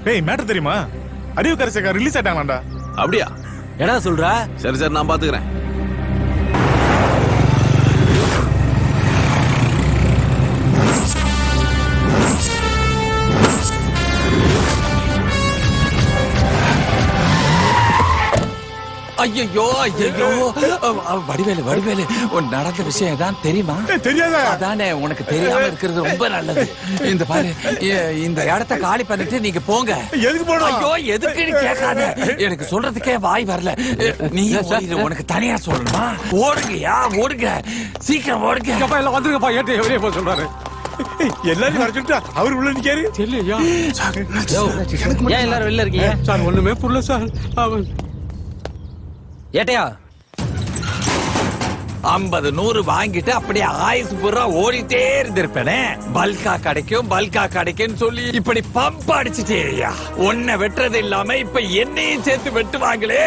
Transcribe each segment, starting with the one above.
ஏய் மேட்டர் தெரியுமா? அறிவுக்கரசிக்கா ரிலீஸ் ஆயிட்டாங்களாண்டா. அப்படியா? என்ன சொல்ற? சரி சரி, நான் பாத்துக்கிறேன். ஐயோ ஐயோ, வடிவேலு வடிவேலு, உன் நடந்த விஷயம் தான் தெரியுமா? தெரியாதா? அதானே, உனக்கு தெரியாம இருக்கிறது ரொம்ப நல்லது. இந்த பாரு, இந்த இடத்த காலி பண்ணிட்டு நீங்க போங்க. எதுக்கு போறோம்? ஐயோ எதுக்குன்னு கேட்காத, எனக்கு சொல்றதுக்கே வாய் வரல. நீ ஓடிடு, உனக்கு தனியா சொல்லணுமா? ஓடுங்கயா ஓடுங்க, சீக்கிரம் ஓடுங்க. எல்லாம் வந்துருங்கப்பா, ஏட்டு வெளியே போக சொல்றாரு. எல்லாரும் வர சொல்லிட்டா அவர் உள்ள நிக்காரு. தெரியலையா? ஏன் எல்லாரும் வெளில இருக்கீங்க? சார் ஒண்ணுமே புரியல சார். அவன் ஏட்டையா 50 100 வாங்கிட்டு அப்படியே ஆயுசு பூரா ஓடிட்டே இருந்திருப்பேனே. பல்கா கிடைக்கும் சொல்லி இப்படி பம்ப் அடிச்சுட்டேயா. உன்னை வெட்டுறது இல்லாம இப்ப என்னையும் சேர்த்து வெட்டுவாங்களே,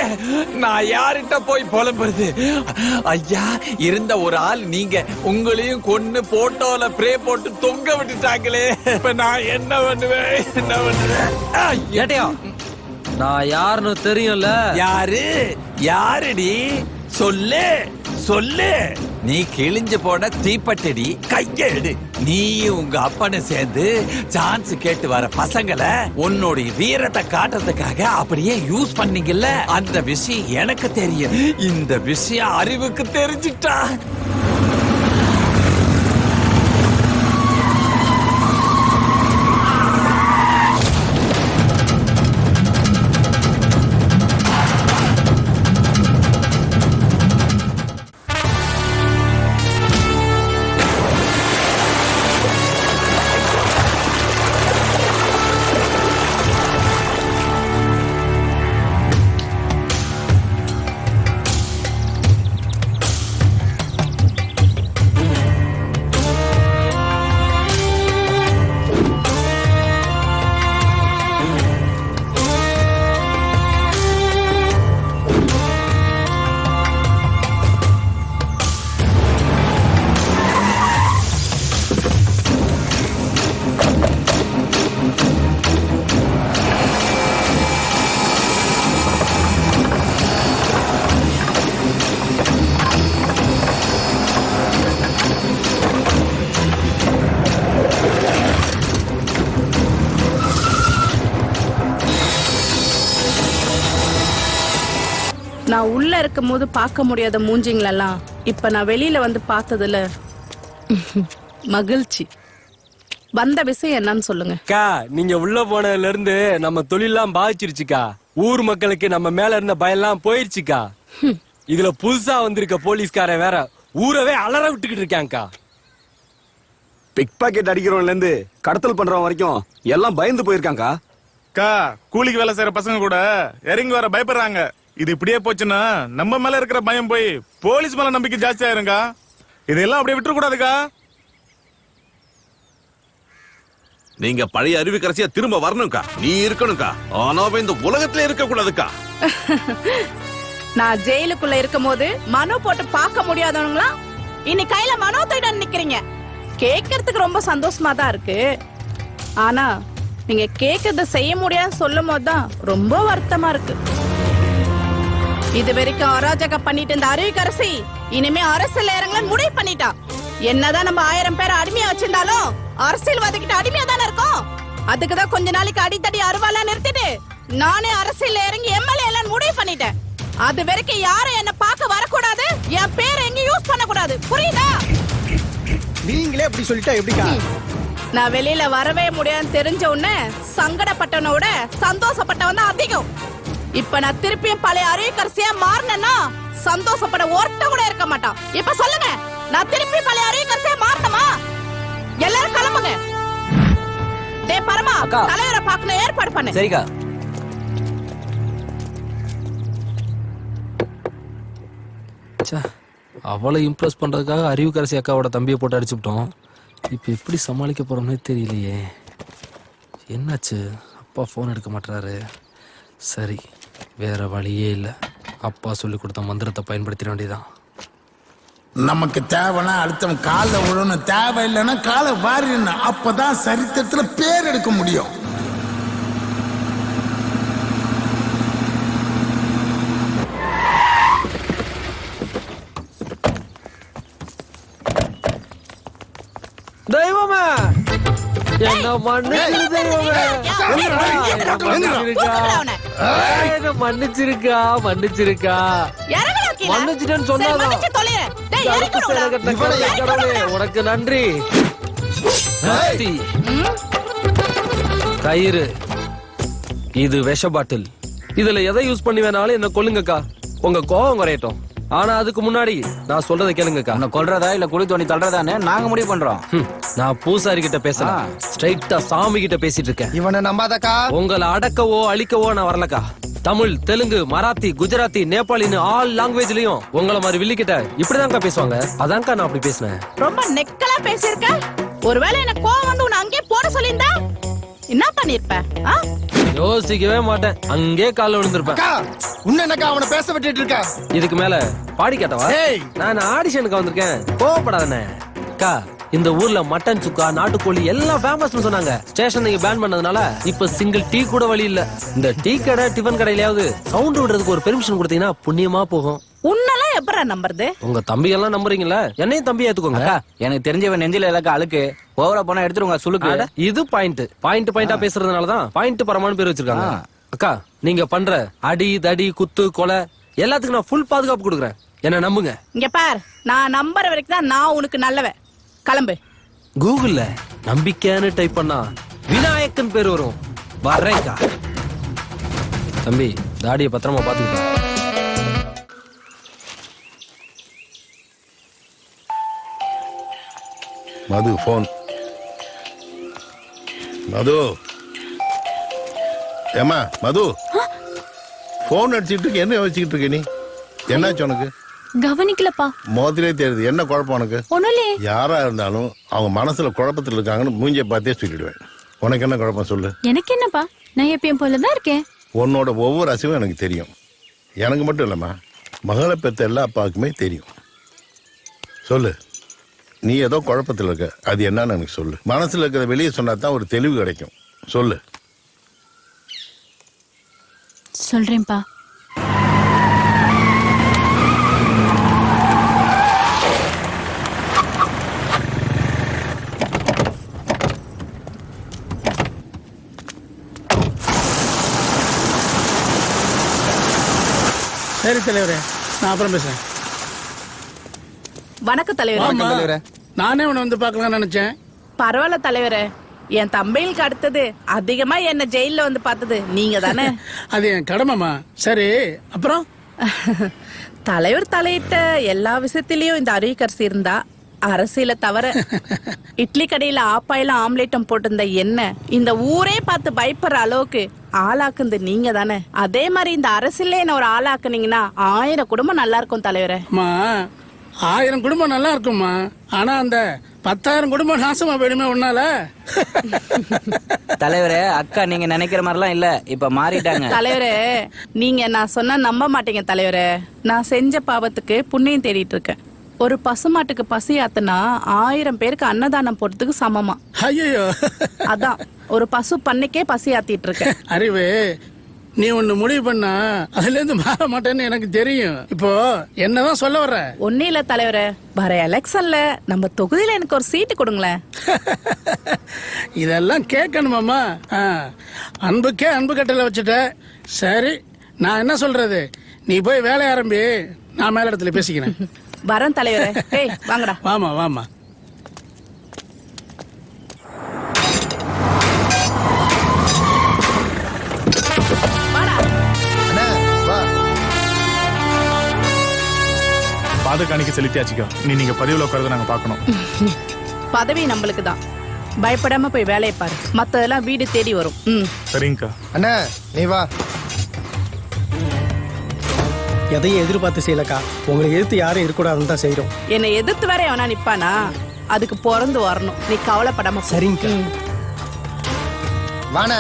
நான் யார்கிட்ட போய் புலம்புறது? ஐயா, இருந்த ஒரு ஆள் நீங்க, உங்களையும் கொன்னு போட்டோல பிரே போட்டு தொங்க விட்டுட்டாங்களே. இப்ப நான் என்ன பண்ணுவேன்? ஏட்டையா, நான் யாருன்னு தெரியும்ல? யாருடி? சொல்லு சொல்லு. நீ கிழிஞ்சு போன தீப்பட்டடி, கையெடு. நீயும் உங்க அப்பனும் சேர்ந்து சான்ஸ் கேட்டு வர பசங்களை உன்னுடைய வீரத்தை காட்டுறதுக்காக அப்படியே யூஸ் பண்ணீங்கல்ல. அந்த விஷயம் எனக்கு தெரியும். இந்த விஷயம் அறிவுக்கு தெரிஞ்சிட்டா நான் உள்ள இருக்கும் போது பார்க்க முடியாத மூஞ்சிங்களெல்லாம் இப்ப நான் வெளியில வந்து பார்த்ததுல மகிழ்ச்சி. வந்த விஷயம் என்னன்னு சொல்லுங்க. அக்கா, நீங்க உள்ள போனதுல இருந்து நம்ம தொழிலாம் பாதிச்சிருச்சுக்கா. ஊர் மக்களுக்கு நம்ம மேல இருந்த பயம்லாம் போயிருச்சுக்கா. இதுல புதுசா வந்திருக்க போலீஸ்காரன் வேற ஊரவே அலற விட்டுக்கிட்டு இருக்காங்கக்கா. பிக் பாக்கெட் அடிக்கிறவன்ல இருந்து கடத்தல் பண்றவன் வரைக்கும் எல்லாம் பயந்து போயிருக்காங்கக்கா. அக்கா, கூலிக்கு வேலை செய்யற பசங்க கூட இறங்கி வர பயப்படுறாங்க. இது இப்படியே போச்சுன்னா நம்ம மேல இருக்கிற பயம் போய் போலீஸ் மேல நம்பிக்கை ஜாஸ்தி ஆயிருங்க. இதெல்லாம் அப்படியே விட்டுற கூடாதுக்கா. நீங்க பழைய அறிவுக்கரசியா திரும்ப வரணும்க்கா. நீ இருக்கணும்க்கா. ஆனா இந்த உலகத்துல இருக்க கூடாதுக்கா. நான் ஜெயிலுக்குள்ள இருக்கும் போது மனு போட்டு பார்க்க முடியாதவங்களா இன்னைக்கு கையில மனோ தூக்கிட்டு நிக்கிறீங்க. கேட்கறதுக்கு ரொம்ப சந்தோஷமா தான் இருக்கு. ஆனா நீங்க கேட்கறத செய்ய முடியாது சொல்லும் போதுதான் ரொம்ப வருத்தமா இருக்கு. இது வரைக்கும் அராஜகம் பண்ணிட்டு இந்த அறிவுக்கரசி இனிமே அரசியல் இறங்கல முடிவு பண்ணிட்டா. என்னதான் நம்ம 1000 பேரை அடிமையா வச்சிருந்தாலும் அரசியல்வாதிகிட்ட அடிமையா தானே இருக்கும். அதுக்குதான் கொஞ்ச நாளைக்கு அடித்தடி அருவால நிறுத்திட்டு நானே அரசியல் இறங்கி எம்எல்ஏ எல்லாம் முடிவு பண்ணிட்டேன். அது வரைக்கும் யாரும் என்ன பார்க்க வரக்கூடாது, என் பேரை எங்க யூஸ் பண்ண கூடாது. புரியுதா? நீங்களே அப்படி சொல்லிட்டா எப்படிக்கா? நான் வெளியில வரவே முடியாதுன்னு தெரிஞ்ச உடனே சங்கடப்பட்டவனோட சந்தோஷப்பட்டவன் தான் அதிகம். இப்ப நான் திருப்பியும் பழைய அறிவுக்கரசியா மாறினா சந்தோஷப்பட ஒருத்த கூட இருக்க மாட்டான். இப்ப சொல்லுங்க, நான் திருப்பி பழைய அறிவுக்கரசியா மாறணுமா? எல்லாரும் கிளம்புங்க. டேய் பரமா, தலைவரை பார்க்கணும், ஏற்பாடு பண்ணு. சரிக்கா. அவளை இம்ப்ரெஸ் பண்றதுக்காக அறிவுக்கரசி அக்காவோட தம்பியை போட்டு அடிச்சுட்டோம். இப்ப எப்படி சமாளிக்க போறோம்னே தெரியலையே. என்னாச்சு? அப்பா போன் எடுக்க மாட்டாரு. சரி, வேற வழியே இல்லை. அப்பா சொல்லி கொடுத்த மந்திரத்தை பயன்படுத்திட வேண்டியதான். நமக்கு தேவைன்னா அடுத்தவன் காலில் விழணும், தேவை இல்லைன்னா காலை வாரிடணும். அப்பதான் சரித்திரத்துல பேர் எடுக்க முடியும். என்ன மன்னிச்சிரு தெய்வமே. என்ன மன்னிச்சிருக்கா மன்னிச்சிருக்கா. மன்னிச்சிட்டேன்னு சொன்னாதான். கடவுளே உனக்கு நன்றி. கத்தி, கயிறு, இது விஷ பாட்டில். இதுல எதை யூஸ் பண்ணி வேணாலும் என்ன கொல்லுங்கக்கா, உங்க கோவம் குறையட்டும். ஆனா அதுக்கு முன்னாடி நான் சொல்றதை கேளுங்கக்கா. உன்னை கொல்றதா இல்ல குழி தோண்டி தள்ளுறதான்னு நாங்க முடிவு பண்றோம். நான் பூசாரி கிட்ட பேசலாம், ஸ்ட்ரைட்டா சாமி கிட்ட பேசிட்டு இருக்கேன். இவனை நம்பாதக்கா. உங்களை அடக்கவோ அழிக்கவோ நான் வரலக்கா. தமிழ், தெலுங்கு, மராத்தி, குஜராத்தி, நேபாளின்னு ஆல் லாங்குவேஜ்லயும் உங்களை மாதிரி வில்லிக்கிட்ட இப்படிதான்க்கா பேசுவாங்க. அதான்க்கா நான் அப்படி பேசினேன். ரொம்ப நெக்கலா பேசிருக்க. ஒருவேளை எனக்கு கோவம் வந்து உன்னை அங்கேயே போட சொல்லியிருந்தா என்ன பண்ணிருப்ப? யோசிக்கவே மாட்டேன், அங்கே கால விழுந்திருப்பேன். அக்கா, உன்ன என்னக்கா அவனை பேச விட்டுட்டு இருக்க? இதுக்கு மேல பாடி கேட்டவா? ஏய். நான் ஆடிஷனுக்கு வந்திருக்கேன், கோவப்படாதே. அக்கா, இந்த ஊர்ல மட்டன் சுக்கா, நாட்டுக்கோழி எல்லாம் ஃபேமஸ்னு சொன்னாங்க. ஸ்டேஷன் நீங்க பேன் பண்ணதுனால இப்ப சிங்கிள் டீ கூட வழி இல்ல. இந்த டீ கடை, டிஃபன் கடையிலயாவது சவுண்ட் விடுறதுக்கு ஒரு பெர்மிஷன் கொடுத்தீங்கன்னா புண்ணியமா போகும். உன்னெல்லாம் எப்படா நம்புறது? உங்க தம்பி எல்லாம் நம்புறீங்களா? என்னையும் தம்பி ஏத்துக்கோங்க. எனக்கு தெரிஞ்சவன் நெஞ்சில எல்லாக்க அழுக்கு ஓவரா போனா எடுத்துருங்க சுளுக்கு. இது பாயிண்டா பேசுறதுனாலதான் பாயிண்ட் பரமானு பேர் வச்சிருக்காங்க. அக்கா, நீங்க பண்ற அடி தடி குத்து கொலை எல்லாத்துக்கும் நான் ஃபுல் பாதுகாப்பு கொடுக்குறேன், என்ன நம்புங்க. இங்க பார், நான் நம்புற வரைக்கும் தான் நான் உனக்கு நல்லவன். கிளம்பு. கூகுள்ல நம்பிக்கைன்னு டைப் பண்ணா விநாயக்கன் பேர் வரும். வர்றேன்க்கா. தம்பி, தாடியை பத்திரமா பாத்துக்கிட்ட. மது போன். மது, ஏமா மது, போன் அடிச்சுட்டு இருக்க. என்ன யோசிச்சுட்டு இருக்க நீ? என்னாச்சு உனக்கு? கவனிக்கலப்பா. மோதிலே தெரியுது. என்ன குழப்பம் உனக்கு? ஒண்ணுலயே. யாரா இருந்தாலும் அவங்க மனசுல குழப்பத்தில் இருக்காங்கன்னு மூஞ்சிய பார்த்தே சொல்லிடுவேன். உனக்கு என்ன குழப்பம் சொல்லு? எனக்கு என்னப்பா, நான் எப்பயும் போலதான் இருக்கேன். உன்னோட ஒவ்வொரு அசைவும் எனக்கு தெரியும். எனக்கு மட்டும் இல்லம்மா, மகளை பெற்ற எல்லா அப்பாவுக்குமே தெரியும். சொல்லு, நீ ஏதோ குழப்பத்தில் இருக்க. அது என்னன்னு எனக்கு சொல்லு. மனசுல இருக்கிறத வெளியே சொன்னா தான் ஒரு தெளிவு கிடைக்கும். சொல்லு. சொல்றேன்ப்பா. சரி தலைவரே, நான் அப்புறம் பேசுறேன். வணக்கம் தலைவரே. நானே உன்னை வந்து பார்க்கலாம்னு நினைச்சேன். பரவாயில்ல தலைவரே, என் தம்பிகளுக்கு அடுத்தது அதிகமா என்ன ஜெயில வந்து பார்த்தது நீங்க தானே. அது என் கடமைமா. சரி, அப்புறம் தலைவர் தலையிட்ட எல்லா விஷயத்திலயும் இந்த அருவிக்கரசி இருந்தா அரசியல தவிர இட்லி கடையில ஆப்பாயிலும் ஆம்லேட்டும் போட்டிருந்த என்ன இந்த ஊரே பார்த்து பயப்படுற அளவுக்கு ஆளாக்குந்து நீங்க தானே. அதே மாதிரி இந்த அரசியல என்ன ஒரு ஆளாக்குனீங்கன்னா 1000 குடும்பம் நல்லா இருக்கும் தலைவரே. 1000 குடும்பம் நல்லா இருக்குமா, ஆனா அந்த 10,000 குடும்பம் நாசமா போயிடுமே உன்னால. தலைவரே, அக்கா நீங்க நினைக்கிற மாதிரிலாம் இல்ல, இப்ப மாறிட்டாங்க. தலைவரே, நீங்க நான் சொன்னா நம்ப மாட்டீங்க தலைவரே. நான் செஞ்ச பாவத்துக்கு புண்ணியம் தேடிட்டு இருக்கேன். ஒரு பசுமாட்டுக்கு பசி ஆத்துனா 1000 பேருக்கு அன்னதானம் போடுறதுக்கு சமமா. ஐயோ, அதான் ஒரு பசு பண்ணைக்கே பசி ஆத்திட்டு இருக்கேன். அறிவு, நீ ஒண்ணு முடிவு பண்ணா அதுல இருந்து மாற மாட்டேன்னு எனக்கு தெரியும். இப்போ என்னதான் சொல்ல வர்ற? ஒன்னும் இல்ல தலைவரே, வர எலெக்ஷன்ல நம்ம தொகுதியில எனக்கு ஒரு சீட்டு கொடுங்களேன். இதெல்லாம் கேட்கணுமாமா? அன்புக்கே அன்பு கட்டளை வச்சுட்ட. சரி, நான் என்ன சொல்றது, நீ போய் வேலை ஆரம்பி, நான் மேல இடத்துல பேசிக்கிறேன். வரேன் தலைவரே. டேய் வாங்கடா. வாமா வாமா. பாதகாணிக்கு செலுத்தியாச்சுக்கோ. நீங்க பதிவுல உட்கார்ந்து நாங்க பாக்கணும். பதவி நம்மளுக்கு தான், பயப்படாம போய் வேலையை பாரு. மத்ததெல்லாம் வீடு தேடி வரும். சரிங்கக்கா. அண்ணா நீ வா. எதையும் எதிர்பார்த்து செய்யலக்கா, உங்களை எதிர்த்து யாரும் இருக்கக்கூடாதுன்னு தான் செய்யறோம். என்னை எதிர்த்து வர எவனா நிப்பானா, அதுக்கு பிறந்து வரணும். நீ கவலைப்படாம. சரிங்க வாண.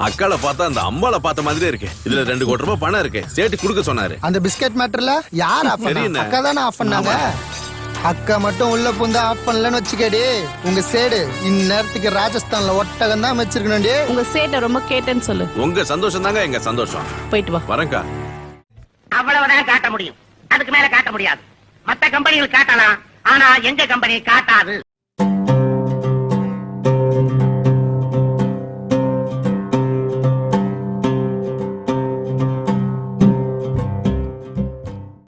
அக்காளை பார்த்தா அந்த அம்பாளை பார்த்த மாதிரியே இருக்கு. இதுல 2 கோடி ரூபாய் பணம் இருக்கு, சேர்த்து கொடுக்க சொன்னாரு. அந்த பிஸ்கட் மேட்டர்ல யார் ஆஃப் பண்ணா? அக்கா தானே ஆஃப் பண்ணாங்க. அக்கா மட்டும் உள்ள புந்து ஆஃப் பண்ணலன்னு வச்சுக்கடி, உங்க சேடு இந்நேரத்துக்கு ராஜஸ்தான்ல ஒட்டகம் தான் வச்சிருக்கணும். உங்க சேட்டை ரொம்ப கேட்டேன்னு சொல்லு. உங்க சந்தோஷம் தாங்க எங்க சந்தோஷம். போயிட்டு வா. வரேன்க்கா. அவ்வளவுதான் காட்ட முடியும், அதுக்கு மேல காட்ட முடியாது. மத்த கம்பெனிகள் காட்டலாம், ஆனா எங்க கம்பெனி காட்டாது.